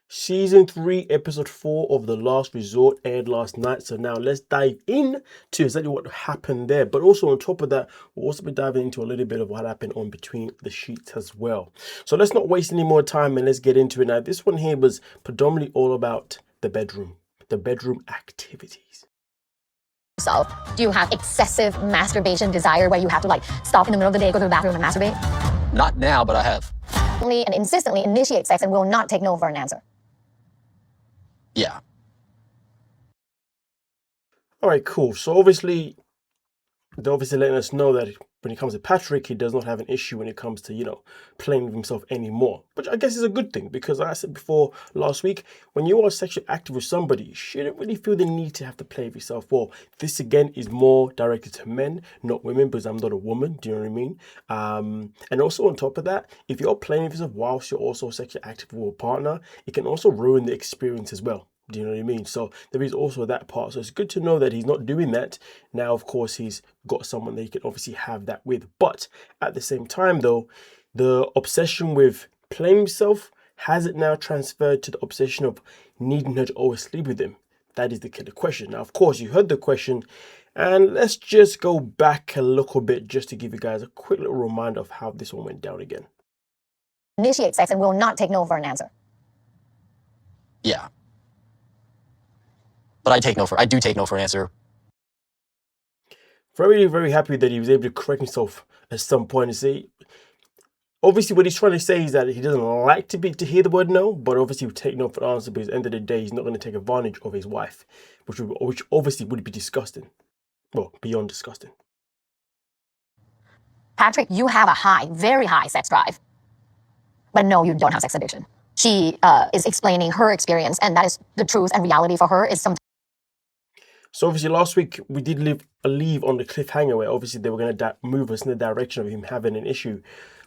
Season 3, episode 4 of The Last Resort aired last night. So now let's dive in to exactly what happened there. But also on top of that, we'll also be diving into a little bit of what happened on Between the Sheets as well. So let's not waste any more time and let's get into it. Now, this one here was predominantly all about the bedroom activities. So, do you have excessive masturbation desire where you have to like stop in the middle of the day, go to the bathroom and masturbate? Not now, but I have. And insistently initiate sex and will not take no for an answer. Yeah. All right, cool. So they're obviously letting us know that when it comes to Patrick, he does not have an issue when it comes to, playing with himself anymore. Which I guess is a good thing because like I said before last week, when you are sexually active with somebody, you shouldn't really feel the need to have to play with yourself. Well, this again is more directed to men, not women, because I'm not a woman. Do you know what I mean? And also on top of that, if you're playing with yourself whilst you're also sexually active with a partner, it can also ruin the experience as well. Do you know what I mean? So there is also that part. So it's good to know that he's not doing that. Now, of course, he's got someone that he can obviously have that with. But at the same time, though, the obsession with playing himself hasn't now transferred to the obsession of needing her to always sleep with him. That is the killer question. Now, of course, you heard the question. And let's just go back a little bit just to give you guys a quick little reminder of how this one went down again. Initiate sex and will not take no for an answer. Yeah. But I do take no for an answer. Very, very happy that he was able to correct himself at some point and say, obviously what he's trying to say is that he doesn't like to hear the word no, but obviously he would take no for an answer because at the end of the day, he's not going to take advantage of his wife, which obviously would be disgusting. Well, beyond disgusting. Patrick, you have a very high sex drive. But no, you don't have sex addiction. She is explaining her experience, and that is the truth and reality for her is sometimes. So obviously last week we did leave on the cliffhanger where obviously they were going to move us in the direction of him having an issue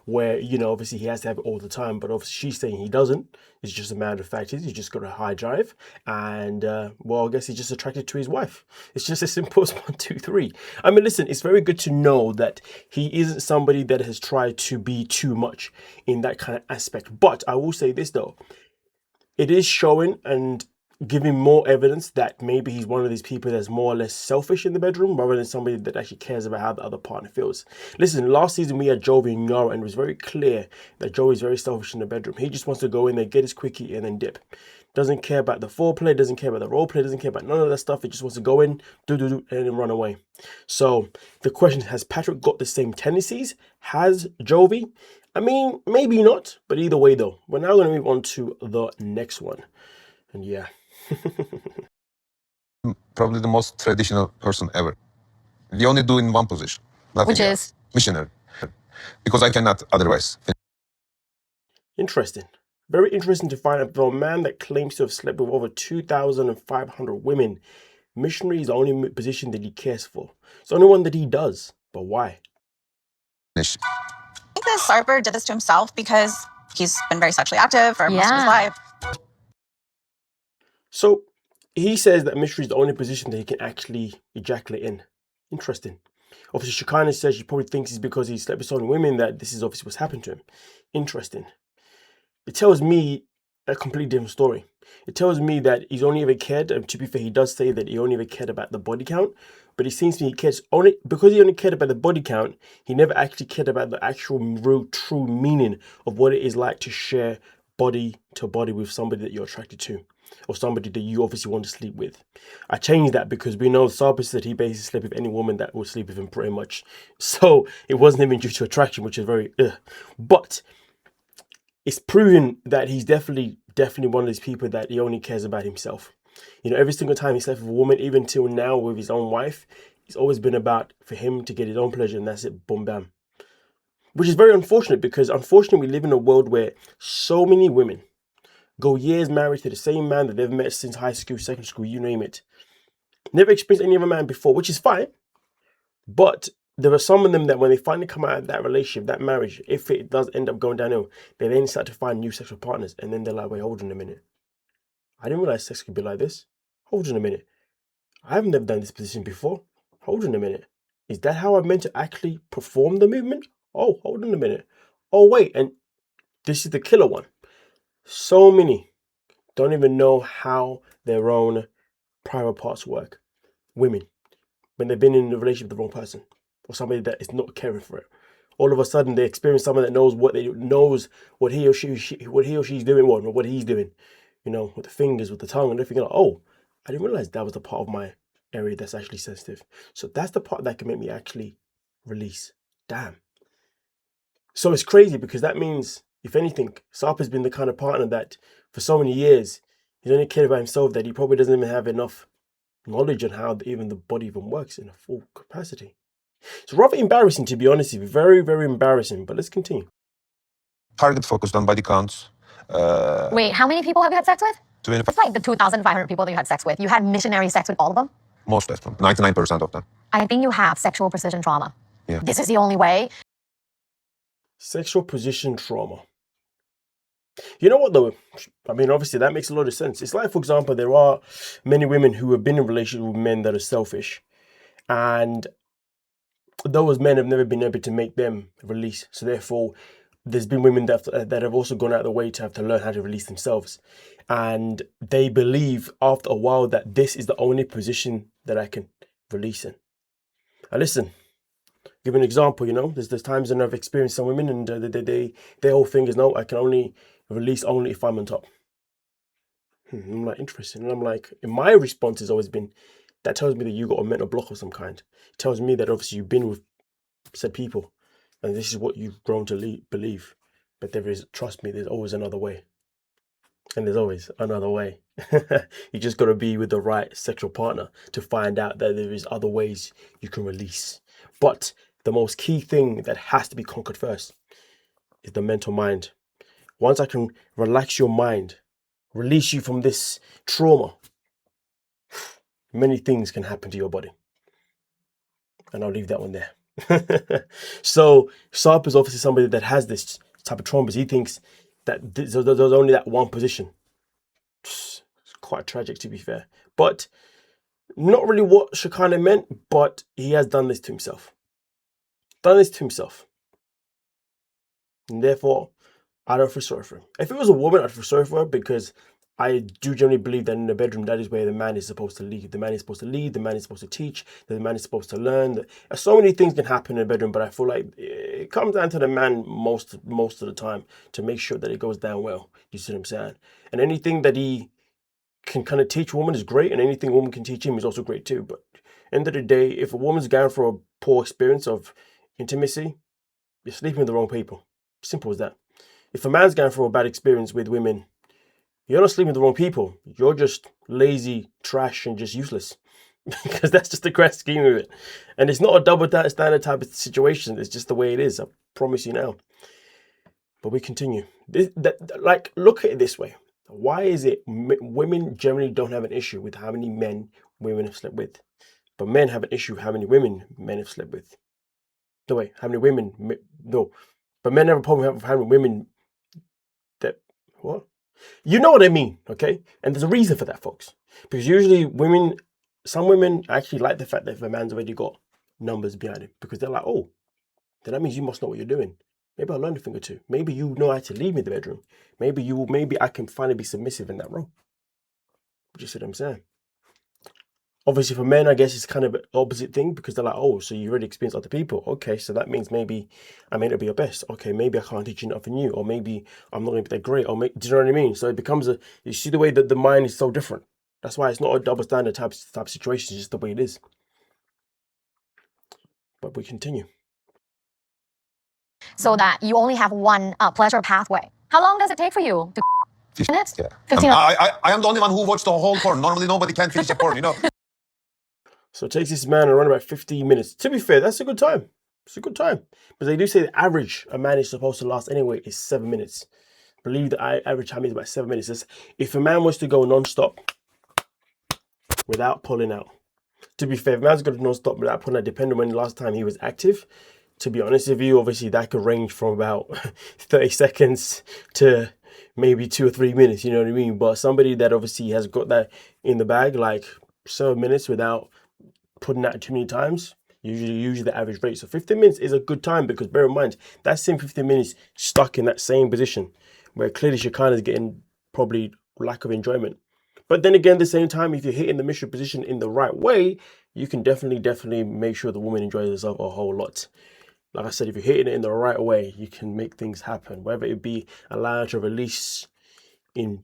where, obviously he has to have it all the time. But obviously she's saying he doesn't. It's just a matter of fact he's just got a high drive. And, well, I guess he's just attracted to his wife. It's just as simple as 1, 2, 3. I mean, listen, it's very good to know that he isn't somebody that has tried to be too much in that kind of aspect. But I will say this, though. It is showing and giving more evidence that maybe he's one of these people that's more or less selfish in the bedroom rather than somebody that actually cares about how the other partner feels. Listen, last season we had Jovi and Yara and it was very clear that Joey is very selfish in the bedroom. He just wants to go in there, get his quickie and then dip. Doesn't care about the foreplay, doesn't care about the role play, doesn't care about none of that stuff. He just wants to go in, do, and then run away. So the question is, has Patrick got the same tendencies? Has Jovi? I mean, maybe not, but either way though. We're now going to move on to the next one. And yeah. Probably the most traditional person ever. We only do in one position. Which is? Missionary. Because I cannot otherwise. Interesting. Very interesting to find out from a man that claims to have slept with over 2,500 women. Missionary is the only position that he cares for. It's the only one that he does. But why? I think that Sarper did this to himself because he's been very sexually active for most of his life. So he says that Mystery is the only position that he can actually ejaculate in. Interesting. Obviously, Shekinah says she probably thinks it's because he slept with so many women that this is obviously what's happened to him. Interesting. It tells me a completely different story. It tells me that he's only ever cared, and to be fair, he does say that he only ever cared about the body count, but it seems to me he cares only, because he only cared about the body count, he never actually cared about the actual real true meaning of what it is like to share body to body with somebody that you're attracted to, or somebody that you obviously want to sleep with. I changed that because we know Sarper said he basically slept with any woman that will sleep with him pretty much. So it wasn't even due to attraction, which is very But it's proven that he's definitely one of these people that he only cares about himself. Every single time he slept with a woman, even till now with his own wife, it's always been about for him to get his own pleasure, and that's it, boom, bam. Which is very unfortunate because unfortunately we live in a world where so many women go years married to the same man that they've met since high school, secondary school, you name it. Never experienced any other man before, which is fine. But there are some of them that when they finally come out of that relationship, that marriage, if it does end up going downhill, they then start to find new sexual partners. And then they're like, wait, hold on a minute. I didn't realize sex could be like this. Hold on a minute. I haven't never done this position before. Hold on a minute. Is that how I'm meant to actually perform the movement? Oh, hold on a minute. Oh, wait. And this is the killer one. So many don't even know how their own private parts work. Women, when they've been in a relationship with the wrong person or somebody that is not caring for it, all of a sudden they experience someone that knows what he or she's doing, what he's doing, with the fingers, with the tongue, and they're thinking, oh, I didn't realize that was the part of my area that's actually sensitive. So that's the part that can make me actually release. Damn. So it's crazy because that means, if anything, Sarper's been the kind of partner that for so many years, he's only cared about himself that he probably doesn't even have enough knowledge on how even the body even works in a full capacity. It's rather embarrassing, to be honest with you. Very, very embarrassing. But let's continue. Target focused on body counts. Wait, how many people have you had sex with? 25, It's like the 2,500 people that you had sex with. You had missionary sex with all of them? most of them, 99% of them. I think you have sexual precision trauma. Yeah. This is the only way. Sexual position trauma. You know what, though? I mean, obviously, that makes a lot of sense. It's like, for example, there are many women who have been in relationships with men that are selfish. And those men have never been able to make them release. So therefore, there's been women that have also gone out of the way to have to learn how to release themselves. And they believe after a while that this is the only position that I can release in. Now listen, give an example, there's times when I've experienced some women and their whole thing is, no, I can only release only if I'm on top. I'm like, interesting. And I'm like, my response has always been, that tells me that you got a mental block of some kind. It tells me that obviously you've been with said people and this is what you've grown to believe. But trust me, there's always another way. And there's always another way. You just got to be with the right sexual partner to find out that there is other ways you can release. But the most key thing that has to be conquered first is the mental mind. Once I can relax your mind, release you from this trauma, many things can happen to your body. And I'll leave that one there. So Sarper is obviously somebody that has this type of trauma. He thinks that there's only that one position. It's quite tragic, to be fair. But not really what Shekinah meant, but he has done this to himself. And therefore, I don't feel sorry for him. If it was a woman, I'd feel sorry for her because I do generally believe that in the bedroom, that is where the man is supposed to lead. The man is supposed to lead, the man is supposed to teach, the man is supposed to learn. So many things can happen in the bedroom, but I feel like it comes down to the man most of the time to make sure that it goes down well. You see what I'm saying? And anything that he can kind of teach a woman is great, and anything a woman can teach him is also great too. But end of the day, if a woman's going for a poor experience of intimacy, you're sleeping with the wrong people. Simple as that. If a man's going for a bad experience with women, you're not sleeping with the wrong people. You're just lazy, trash, and just useless. Because that's just the grand scheme of it. And it's not a double standard type of situation. It's just the way it is. I promise you now. But we continue. Look at it this way. Why is it women generally don't have an issue with how many men women have slept with, but men have an issue with how many women men have slept with? No way. How many women? No. But men have a problem with how many women that what? You know what I mean, okay? And there's a reason for that, folks. Because usually some women actually like the fact that if a man's already got numbers behind him, because they're like, oh, then that means you must know what you're doing. Maybe I'll learn a thing or two. Maybe you know how to leave me in the bedroom. Maybe I can finally be submissive in that role. You see what I'm saying? Obviously, for men, I guess it's kind of an opposite thing because they're like, oh, so you already experienced other people. Okay, so that means maybe I may not be your best. Okay, maybe I can't teach you nothing new. Or maybe I'm not going to be that great. Do you know what I mean? So it becomes you see the way that the mind is so different. That's why it's not a double standard type of situation. It's just the way it is. But we continue. So that you only have one pleasure pathway. How long does it take for you? 15 minutes? Yeah. 15 I am the only one who watched the whole porn. Normally, nobody can finish a porn, So it takes this man around about 15 minutes. To be fair, that's a good time. It's a good time. But they do say the average a man is supposed to last anyway is 7 minutes. I believe the average time is about 7 minutes. If a man was to go non-stop without pulling out, to be fair, if a man's going to non-stop without pulling out, depending on when the last time he was active, to be honest with you, obviously that could range from about 30 seconds to maybe 2 or 3 minutes, you know what I mean? But somebody that obviously has got that in the bag, like 7 minutes without putting out too many times, usually the average rate. So 15 minutes is a good time because bear in mind, that same 15 minutes stuck in that same position where clearly Shekinah is getting probably lack of enjoyment. But then again, at the same time, if you're hitting the missionary position in the right way, you can definitely make sure the woman enjoys herself a whole lot. Like I said, if you're hitting it in the right way, you can make things happen, whether it be allowed to release in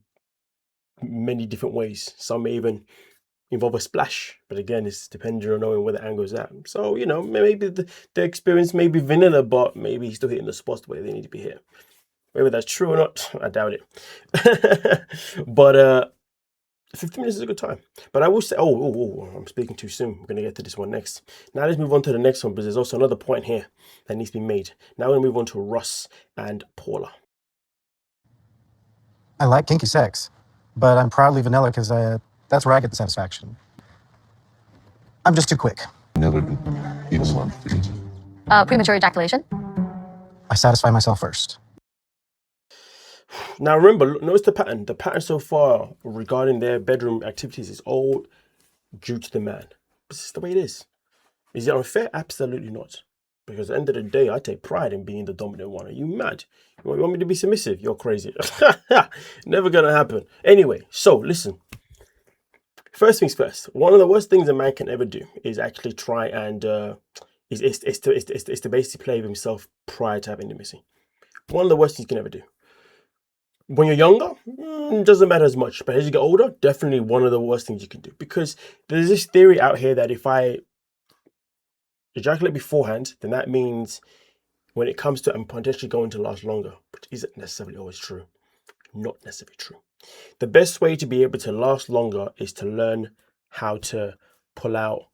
many different ways. Some may even involve a splash, but again, it's depending on knowing where the angle is at. So, you know, maybe the experience may be vanilla, but maybe he's still hitting the spots where they need to be hit. Whether that's true or not, I doubt it. But 15 minutes is a good time. But I will say, I'm speaking too soon. We're going to get to this one next. Now let's move on to the next one, because there's also another point here that needs to be made. Now we're going to move on to Russ and Paula. I like kinky sex, but I'm proudly vanilla because that's where I get the satisfaction. I'm just too quick. Never do. It's one. Premature ejaculation. I satisfy myself first. Now remember, notice the pattern. The pattern so far regarding their bedroom activities is all due to the man. This is the way it is. Is it unfair? Absolutely not. Because at the end of the day, I take pride in being the dominant one. Are you mad? You want me to be submissive? You're crazy. Never gonna happen. Anyway, so listen. First things first. One of the worst things a man can ever do is actually try and is to basically play with himself prior to having intimacy. One of the worst things you can ever do. When you're younger, it doesn't matter as much. But as you get older, definitely one of the worst things you can do. Because there's this theory out here that if I ejaculate beforehand, then that means when it comes to I'm potentially going to last longer, which isn't necessarily always true. Not necessarily true. The best way to be able to last longer is to learn how to pull out,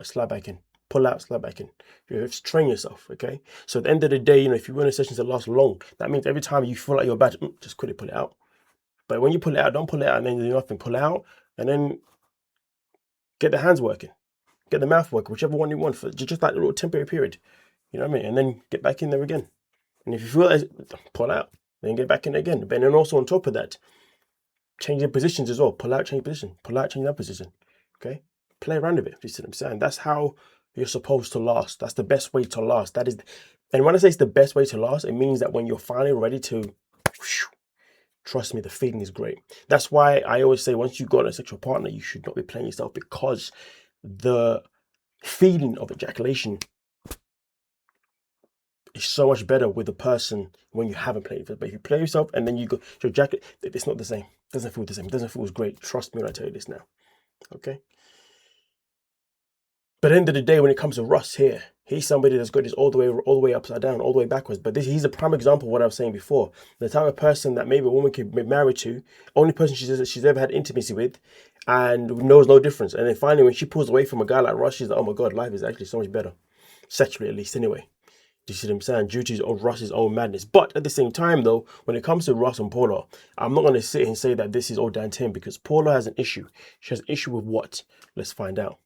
slide back in, pull out, slide back in. You have to train yourself, okay? So at the end of the day, you know, if you want a session to last long, that means every time you feel like you're about to, just quickly pull it out. But when you pull it out, don't pull it out and then do nothing. Pull it out and then get the hands working, get the mouth working, whichever one you want for just like a little temporary period. You know what I mean? And then get back in there again. And if you feel like pull out, then get back in again. But then also on top of that, changing positions as well. Pull out, change position. Pull out, change that position. Okay? Play around with it. You see what I'm saying? That's how you're supposed to last. That's the best way to last. That is, and when I say it's the best way to last, it means that when you're finally ready to, trust me, the feeling is great. That's why I always say once you've got a sexual partner, you should not be playing yourself, because the feeling of ejaculation is so much better with the person when you haven't played it. But if you play yourself and then you go to ejaculate, it's not the same. It doesn't feel the same. It doesn't feel as great. Trust me when I tell you this now. Okay? But at the end of the day, when it comes to Russ here, he's somebody that's got this all the way upside down, all the way backwards. But he's a prime example of what I was saying before. The type of person that maybe a woman could be married to, only person she's ever had intimacy with, and knows no difference. And then finally, when she pulls away from a guy like Russ, she's like, oh my God, life is actually so much better. Sexually, at least, anyway. Do you see what I'm saying? Due to Russ's own madness. But at the same time, though, when it comes to Russ and Paula, I'm not going to sit and say that this is all down to him, because Paula has an issue. She has an issue with what? Let's find out.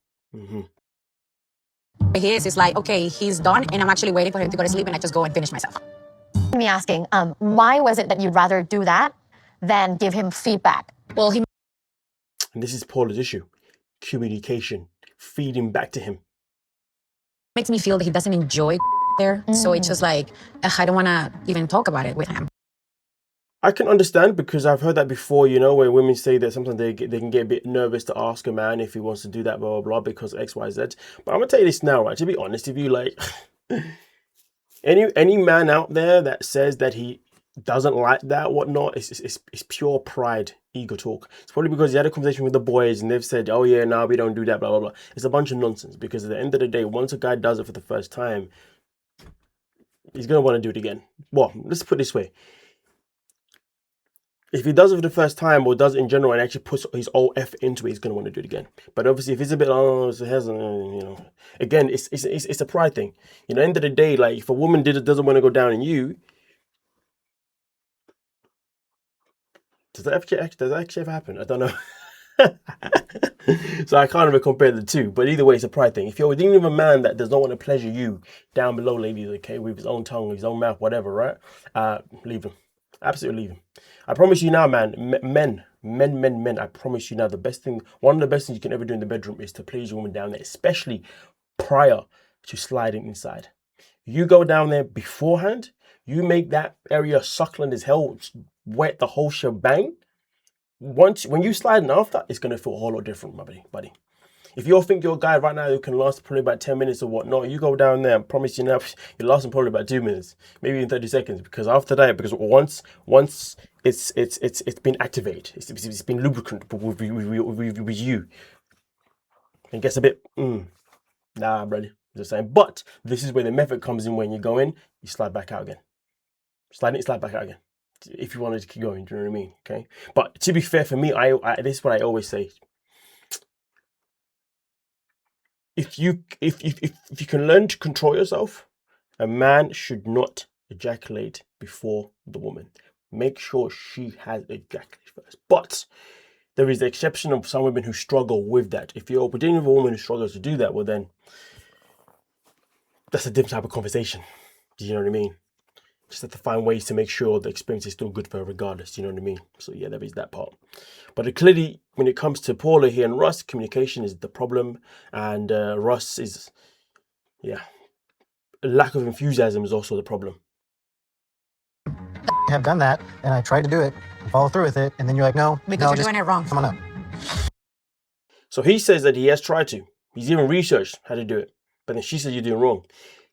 He is like, okay, he's done, and I'm actually waiting for him to go to sleep, and I just go and finish myself. Me asking, why was it that you'd rather do that than give him feedback? Well, he And this is Paula's issue. Communication. Feeding back to him. makes me feel that he doesn't enjoy there. So it's just like, I don't want to even talk about it with him. I can understand, because I've heard that before, you know, where women say that sometimes they can get a bit nervous to ask a man if he wants to do that, blah, blah, blah, because X, Y, Z. But I'm going to tell you this now, right? To be honest with you, like, any man out there that says that he doesn't like that, whatnot, it's pure pride, ego talk. It's probably because he had a conversation with the boys and they've said, oh yeah, no, we don't do that, blah, blah, blah. It's a bunch of nonsense, because at the end of the day, once a guy does it for the first time, he's going to want to do it again. Well, let's put it this way. If he does it for the first time, or does it in general and actually puts his whole effort into it, he's going to want to do it again. But obviously, if it's a bit, it hasn't, you know, again, it's a pride thing. You know, at the end of the day, like, if a woman doesn't want to go down on you, does that actually ever happen? I don't know. So I can't even compare the two. But either way, it's a pride thing. If you're dealing with a man that does not want to pleasure you down below, ladies, okay, with his own tongue, his own mouth, whatever, right? Leave him. Absolutely leave him. I promise you now, man, men, I promise you now, one of the best things you can ever do in the bedroom is to please a woman down there, especially prior to sliding inside. You go down there beforehand, you make that area succulent as hell, wet, the whole shebang, when you slide in after, it's going to feel a whole lot different, my buddy. If you think you're a guy right now who can last probably about 10 minutes or whatnot, you go down there, I promise you now, you're lasting probably about 2 minutes, maybe even 30 seconds. Because after that, because once it's been activated, it's been lubricant with you, it gets a bit, nah, brother. Just saying. But this is where the method comes in. When you go in, you slide back out again. Slide back out again. If you wanted to keep going, do you know what I mean? Okay. But to be fair, for me, this is what I always say. If you can learn to control yourself, a man should not ejaculate before the woman. Make sure she has ejaculated first. But there is the exception of some women who struggle with that. If you're dealing with a woman who struggles to do that, well then, that's a different type of conversation. Do you know what I mean? Just have to find ways to make sure the experience is still good for her regardless. Do you know what I mean? So yeah, there is that part. But clearly, when it comes to Paula here and Russ, communication is the problem. And Russ is, yeah, lack of enthusiasm is also the problem. Have done that, and I tried to do it and follow through with it, and then you're like, no, Because you're doing it wrong. Come on up. So he says that he has tried to. He's even researched how to do it. But then she says you're doing wrong.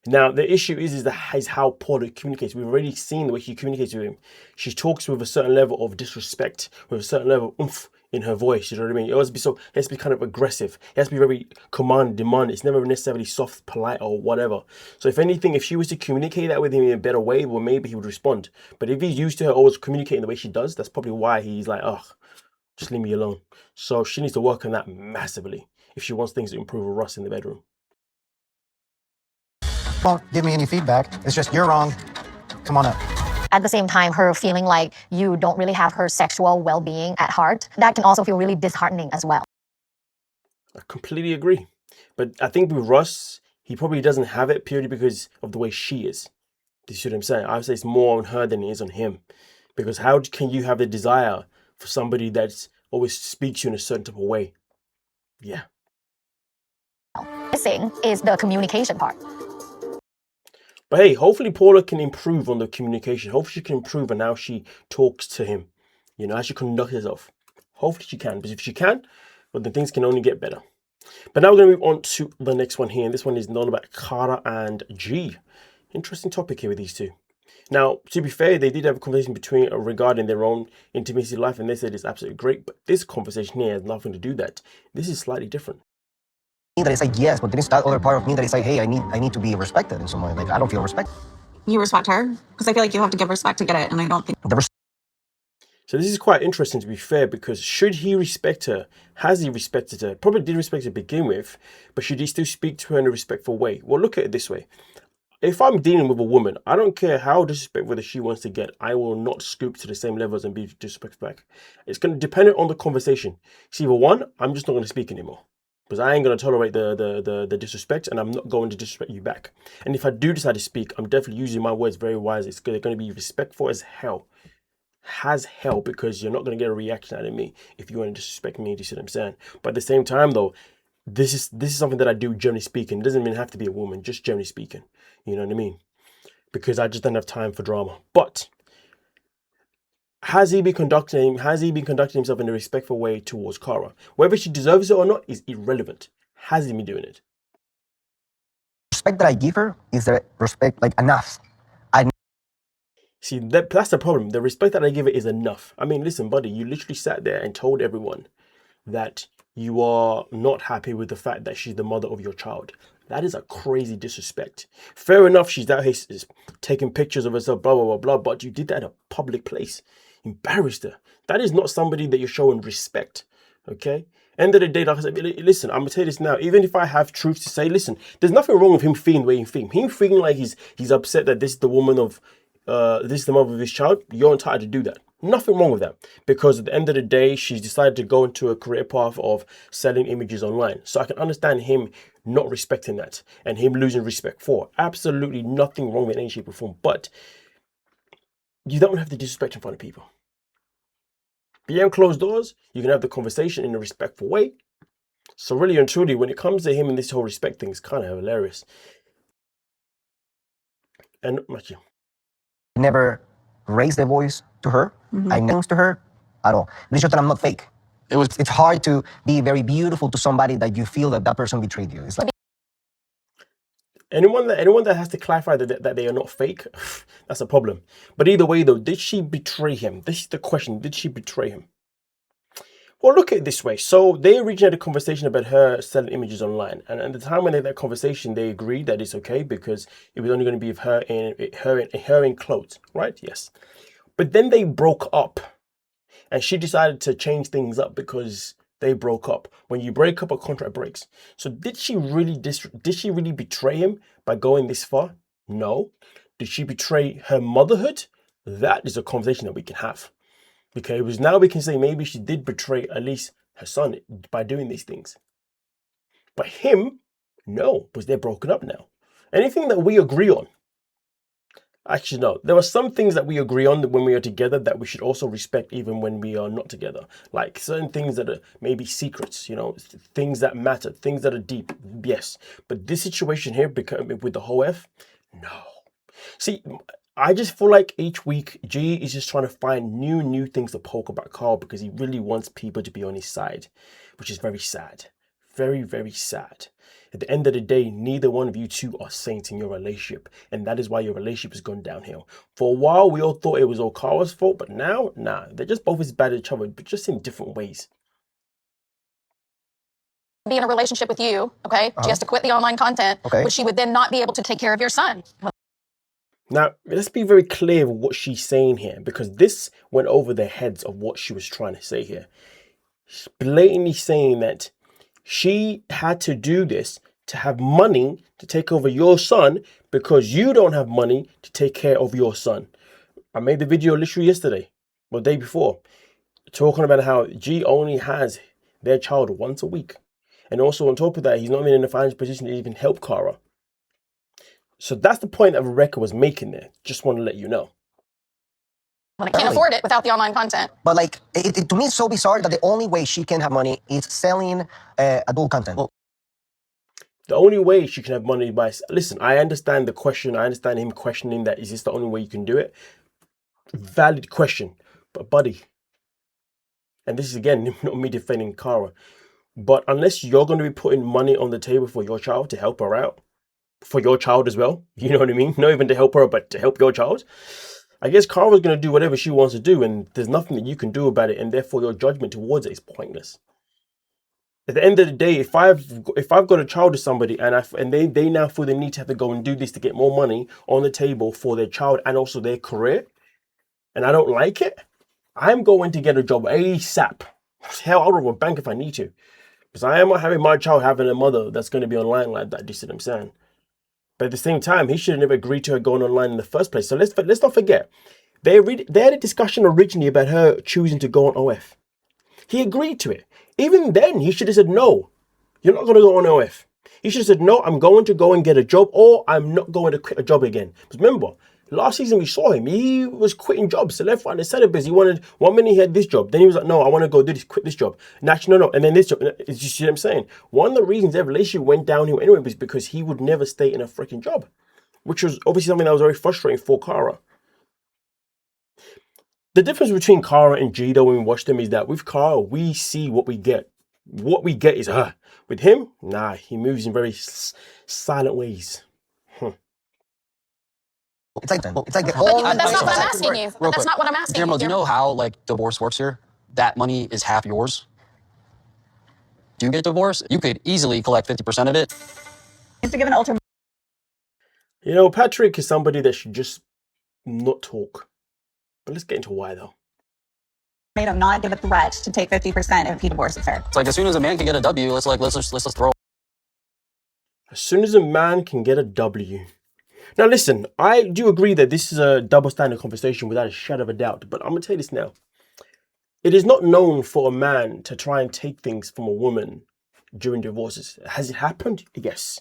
Now, the issue is how Paula communicates. We've already seen the way she communicates with him. She talks with a certain level of disrespect, with a certain level of oomph in her voice. You know what I mean? It has to be kind of aggressive. It has to be very demand. It's never necessarily soft, polite, or whatever. So if anything, if she was to communicate that with him in a better way, well, maybe he would respond. But if he's used to her always communicating the way she does, that's probably why he's like, oh, just leave me alone. So she needs to work on that massively if she wants things to improve with Russ in the bedroom. Won't give me any feedback. It's just, you're wrong. Come on up. At the same time, her feeling like you don't really have her sexual well-being at heart, that can also feel really disheartening as well. I completely agree. But I think with Russ, he probably doesn't have it purely because of the way she is. Do you see what I'm saying? I would say it's more on her than it is on him. Because how can you have the desire for somebody that always speaks to you in a certain type of way? Yeah. Missing is the communication part. But hey, hopefully Paula can improve on the communication. Hopefully she can improve on how she talks to him. You know, how she conducts herself. Hopefully she can. Because if she can, well, then things can only get better. But now we're going to move on to the next one here. And this one is all about Cara and G. Interesting topic here with these two. Now, to be fair, they did have a conversation regarding their own intimacy life. And they said it's absolutely great. But this conversation here has nothing to do with that. This is slightly different. That is like, yes, but there is that other part of me that is like, hey, I need to be respected in some way. Like, I don't feel respect. You respect her? Because I feel like you have to give respect to get it, and I don't think So this is quite interesting, to be fair, because should he respect her? Has he respected her? Probably did respect her to begin with, but should he still speak to her in a respectful way? Well, look at it this way. If I'm dealing with a woman, I don't care how disrespectful she wants to get. I will not scoop to the same levels and be disrespectful back. It's going to depend on the conversation. See, either one, I'm just not going to speak anymore. Because I ain't going to tolerate the disrespect, and I'm not going to disrespect you back. And if I do decide to speak, I'm definitely using my words very wisely. It's going to be respectful as hell. Has hell, because you're not going to get a reaction out of me if you want to disrespect me. Do you see what I'm saying? But at the same time, though, this is something that I do generally speaking. It doesn't even have to be a woman, just generally speaking. You know what I mean? Because I just don't have time for drama. But has he been conducting himself in a respectful way towards Cara? Whether she deserves it or not is irrelevant. Has he been doing it? Respect that I give her is the respect, like, enough. See, that's the problem. The respect that I give it is enough. I mean, listen, buddy, you literally sat there and told everyone that you are not happy with the fact that she's the mother of your child. That is a crazy disrespect. Fair enough, she's out here taking pictures of herself, blah, blah, blah, blah, but you did that in a public place. Embarrassed her. That is not somebody that you're showing respect, okay? End of the day, like I said, listen, I'm going to tell you this now. Even if I have truth to say, listen, there's nothing wrong with him feeling the way he's feeling. Him feeling like he's upset that this is the woman of, this is the mother of his child, you're entitled to do that. Nothing wrong with that, because at the end of the day, she's decided to go into a career path of selling images online. So I can understand him not respecting that and him losing respect for. Absolutely nothing wrong with any shape or form, but you don't have to disrespect in front of people. Behind closed doors, you can have the conversation in a respectful way. So really and truly, when it comes to him and this whole respect thing, it's kind of hilarious. And Matthew. Never raise their voice to her. I know to her at all. It's just that I'm not fake. It was It's hard to be very beautiful to somebody that you feel that that person betrayed you. It's like Anyone that has to clarify that they are not fake, that's a problem. But either way though, did she betray him? This is the question. Did she betray him? Well, look at it this way. So they originated a conversation about her selling images online, and at the time when they had that conversation, they agreed that it's okay because it was only going to be of her in clothes, right? Yes. But then they broke up, and she decided to change things up because they broke up. When you break up, a contract breaks. So did she really betray him by going this far? No. Did she betray her motherhood? That is a conversation that we can have. Because now we can say maybe she did betray at least her son by doing these things. But him, no, because they're broken up now. Anything that we agree on, actually no, there are some things that we agree on when we are together that we should also respect even when we are not together. Like certain things that are maybe secrets, things that matter, things that are deep, yes. But this situation here with the whole F, no. See, I just feel like each week G is just trying to find new things to poke about Carl because he really wants people to be on his side, which is very sad. Very, very sad. At the end of the day, neither one of you two are saints in your relationship, and that is why your relationship has gone downhill. For a while, we all thought it was all Carl's fault, but now, nah, they're just both as bad as each other, but just in different ways. Be in a relationship with you, okay? She has to quit the online content, but she would then not be able to take care of your son. Now, let's be very clear with what she's saying here, because this went over their heads of what she was trying to say here. She's blatantly saying that she had to do this to have money to take over your son because you don't have money to take care of your son. I made the video literally yesterday, or the day before, talking about how G only has their child once a week. And also on top of that, he's not even in a financial position to even help Cara. So that's the point that Rebecca was making there. Just want to let you know. I can't afford it without the online content. But like, to me, it's so bizarre that the only way she can have money is selling adult content. Well, the only way she can have money by... Listen, I understand the question. I understand him questioning that. Is this the only way you can do it? Valid question. But buddy, and this is again, not me defending Cara, but unless you're going to be putting money on the table for your child to help her out, for your child as well, you know what I mean? Not even to help her, but to help your child. I guess Cara's going to do whatever she wants to do, and there's nothing that you can do about it, and therefore your judgment towards it is pointless. At the end of the day, if I've got a child with somebody and they now feel they need to have to go and do this to get more money on the table for their child and also their career, and I don't like it, I'm going to get a job ASAP. Hell, I'll rob a bank if I need to, because I am not having my child having a mother that's going to be online like that. Do you see what I'm saying? But at the same time, he should have never agreed to her going online in the first place. So let's not forget, they had a discussion originally about her choosing to go on OF. He agreed to it. Even then, he should have said, no, you're not going to go on OF. He should have said, no, I'm going to go and get a job, or I'm not going to quit a job again. Because remember, last season we saw him. He was quitting jobs. So left, right, and center because he wanted, 1 minute he had this job. Then he was like, no, I want to go do this, quit this job. And actually, no. And then this job. You see what I'm saying? One of the reasons their relationship went downhill anyway was because he would never stay in a freaking job, which was obviously something that was very frustrating for Cara. The difference between Cara and G, though, when we watch them, is that with Cara, we see what we get. What we get is her. With him, nah, he moves in very silent ways. It's like the But that's not what I'm asking you. That's not what I'm asking Guillermo, you. do you know how divorce works here? That money is half yours. Do you get divorced? You could easily collect 50% of it. To give an ultimatum. Patrick is somebody that should just not talk. But let's get into why, though. Not give a threat to take 50% if he divorces her. It's like as soon as a man can get a W, let's just throw. As soon as a man can get a W. Now listen, I do agree that this is a double standard conversation without a shadow of a doubt, but I'm going to tell you this now. It is not known for a man to try and take things from a woman during divorces. Has it happened? Yes.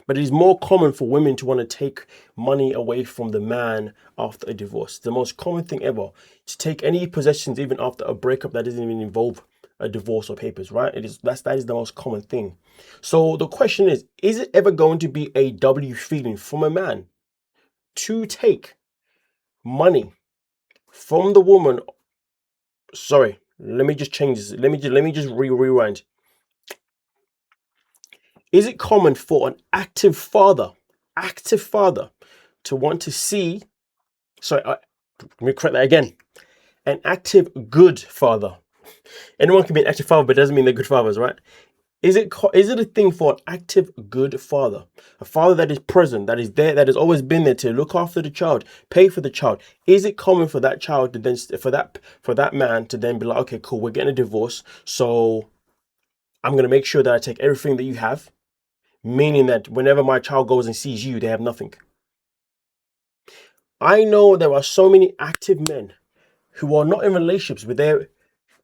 But it is more common for women to want to take money away from the man after a divorce. The most common thing ever, to take any possessions even after a breakup that doesn't even involve a divorce or papers, right? That is the most common thing. So the question is it ever going to be a W feeling from a man to take money from the woman. Sorry, let me just change this. Let me just rewind. Is it common for an active father to want to see? Sorry, let me correct that again. An active good father. Anyone can be an active father, but it doesn't mean they're good fathers, right? Is it a thing for an active good father? A father that is present, that is there, that has always been there to look after the child, pay for the child. Is it common for that child to then, for that man to then be like, okay, cool, we're getting a divorce, so I'm going to make sure that I take everything that you have, meaning that whenever my child goes and sees you, they have nothing. I know there are so many active men who are not in relationships with their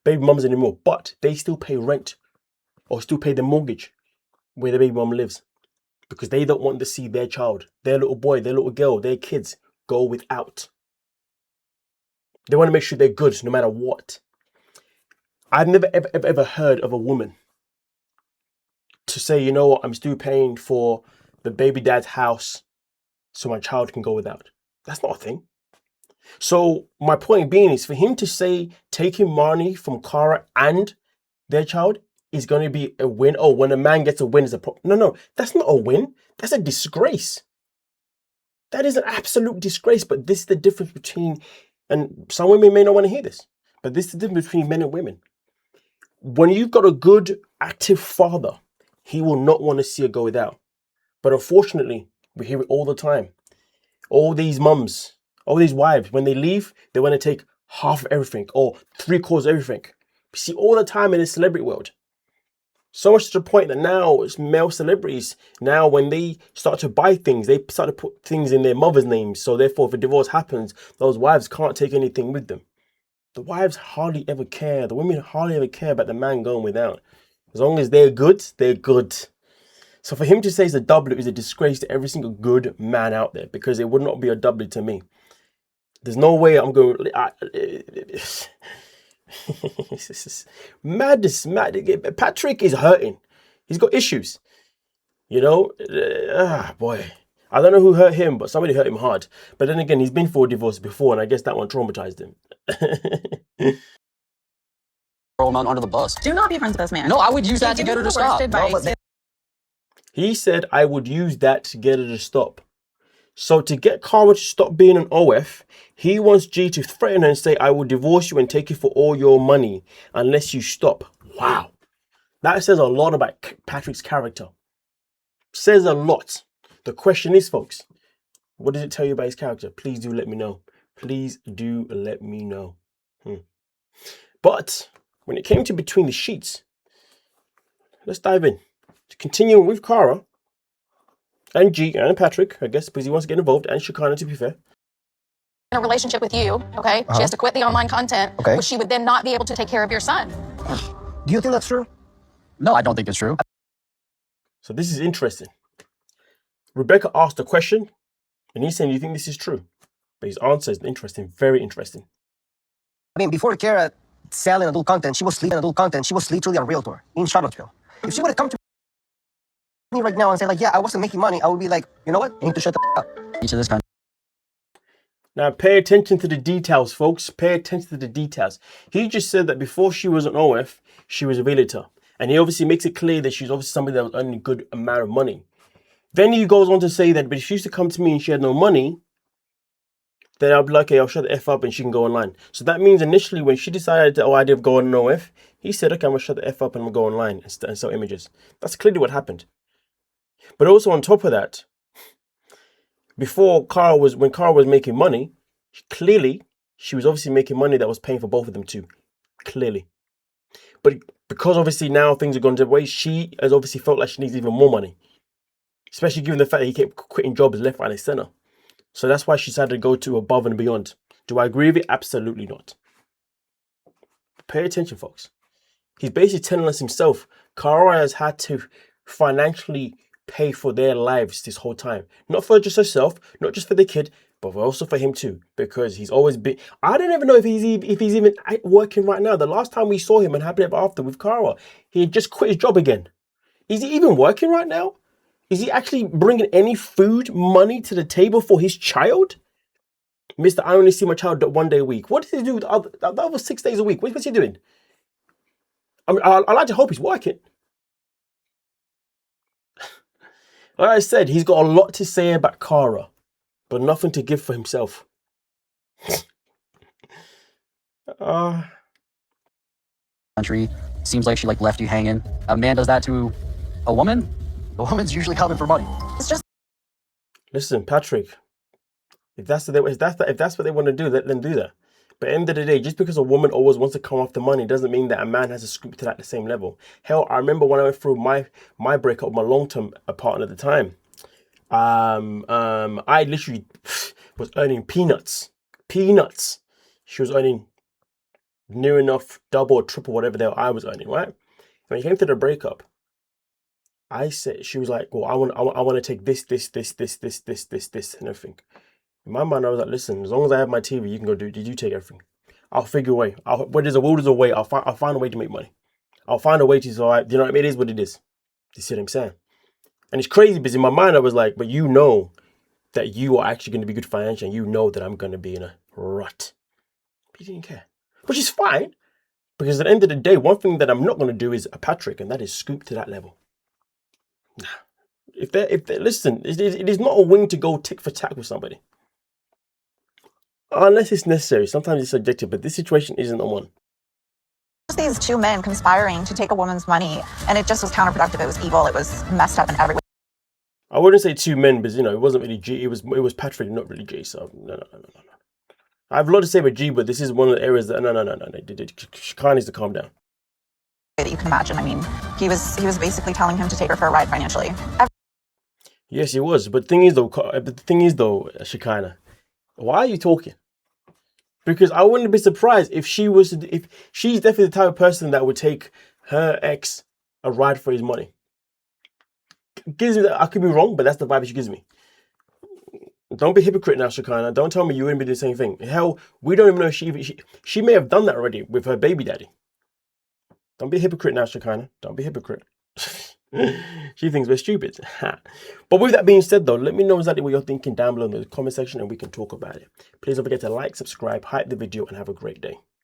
baby mums anymore, but they still pay rent or still pay the mortgage where the baby mum lives, because they don't want to see their child, their little boy, their little girl, their kids go without. They want to make sure they're good no matter what. I've never ever heard of a woman to say, you know what, I'm still paying for the baby dad's house so my child can go without. That's not a thing. So my point being is, for him to say taking money from Cara and their child is going to be a win. Oh, when a man gets a win is a problem. No, that's not a win. That's a disgrace. That is an absolute disgrace. But this is the difference between, and some women may not want to hear this, but this is the difference between men and women. When you've got a good, active father, he will not want to see her go without. But unfortunately, we hear it all the time. All these mums, all these wives, when they leave, they want to take half of everything or 3/4 of everything. You see all the time in the celebrity world. So much to the point that now it's male celebrities, now when they start to buy things, they start to put things in their mother's names. So therefore, if a divorce happens, those wives can't take anything with them. The wives hardly ever care. The women hardly ever care about the man going without. As long as they're good, they're good. So for him to say it's a W is a disgrace to every single good man out there, because it would not be a W to me. There's no way I'm going. This is madness, mad. Patrick is hurting. He's got issues. You know, boy. I don't know who hurt him, but somebody hurt him hard. But then again, he's been for a divorce before, and I guess that one traumatized him. Throw him out under the bus. Do not be friends with this man. No, I would use that to Give get him her to the worst stop. advice. He said, I would use that to get her to stop. So to get Cara to stop being an OF, he wants G to threaten her and say, I will divorce you and take you for all your money unless you stop. Wow. That says a lot about Patrick's character. Says a lot. The question is, folks, what does it tell you about his character? Please do let me know. Please do let me know. But when it came to Between the Sheets, let's dive in. To continue with Cara and G and Patrick, I guess, because he wants to get involved, and Shekinah, to be fair. In a relationship with you, okay? She has to quit the online content, Okay. but she would then not be able to take care of your son. Do you think that's true? No, I don't think it's true. So this is interesting. Rebecca asked a question, and he's saying, do you think this is true? But his answer is interesting, very interesting. I mean, before Kara selling adult content, she was literally a realtor in Charlottesville. If she would have come to me right now and said, like, yeah, I wasn't making money, I would be like, you know what? You need to shut the up. Each of this kind. Now, pay attention to the details, folks. Pay attention to the details. He just said that before she was an OF, she was a realtor. And he obviously makes it clear that she's obviously somebody that was earning a good amount of money. Then he goes on to say that, but if she used to come to me and she had no money, then I'll be like, okay, I'll shut the F up and she can go online. So that means initially when she decided to, I did go on an OF, he said, okay, I'm going to shut the F up and I'm going to go online and sell images. That's clearly what happened. But also on top of that, when Cara was making money, clearly she was obviously making money that was paying for both of them too. Clearly. But because obviously now things have gone different ways, she has obviously felt like she needs even more money. Especially given the fact that he kept quitting jobs left, right, and center. So that's why she decided to go to above and beyond. Do I agree with it? Absolutely not. Pay attention, folks. He's basically telling us himself, Cara has had to financially pay for their lives this whole time. Not for just herself, not just for the kid, but also for him too. Because he's always been... I don't even know if he's even working right now. The last time we saw him and Happily Ever After with Cara, he had just quit his job again. Is he even working right now? Is he actually bringing any food money to the table for his child? Mr. I only see my child 1 day a week. What does he do with the other 6 days a week? What's he doing? I mean, I like to hope he's working. Like I said, he's got a lot to say about Cara, but nothing to give for himself. Country seems like she like left you hanging. A man does that to a woman. The woman's usually coming for money. It's just Listen, Patrick, if that's what they want to do, let them do that. But at the end of the day, just because a woman always wants to come after money doesn't mean that a man has to scoop to that at the same level. Hell, I remember when I went through my breakup with my long-term partner at the time. I literally was earning peanuts. She was earning near enough double or triple whatever the hell I was earning, right? When it came to the breakup, I said, she was like, well, I want to take this, and everything. In my mind, I was like, listen, as long as I have my TV, you can go do. Did you take everything? I'll figure a way. Where there's a will, there's a way. I'll find a way to make money. I'll find a way to. So you know what I mean? It is what it is. You see what I'm saying? And it's crazy because in my mind, I was like, but you know that you are actually going to be good financially, and you know that I'm going to be in a rut. But he didn't care, which is fine, because at the end of the day, one thing that I'm not going to do is a Patrick, and that is scoop to that level. If they listen, it is not a wing to go tick for tack with somebody. Unless it's necessary. Sometimes it's subjective, but this situation isn't the one. these two men conspiring to take a woman's money, and it just was counterproductive. It was evil. It was messed up in every way. I wouldn't say two men, but it wasn't really G. It was Patrick, not really G. So no. I have a lot to say about G, but this is one of the areas that no. Shekinah needs to calm down. That you can imagine. I mean, he was basically telling him to take her for a ride financially. Yes, he was. But the thing is though, Shekinah, why are you talking? Because I wouldn't be surprised if she's definitely the type of person that would take her ex a ride for his money. Gives me that. I could be wrong, but that's the vibe she gives me. Don't be a hypocrite now, Shekinah. Don't tell me you wouldn't be doing the same thing. Hell, we don't even know if she may have done that already with her baby daddy. Don't be a hypocrite now, Shekinah. Don't be a hypocrite. She thinks we're stupid. But with that being said, though, let me know exactly what you're thinking down below in the comment section, and we can talk about it. Please don't forget to like, subscribe, hype the video, and have a great day.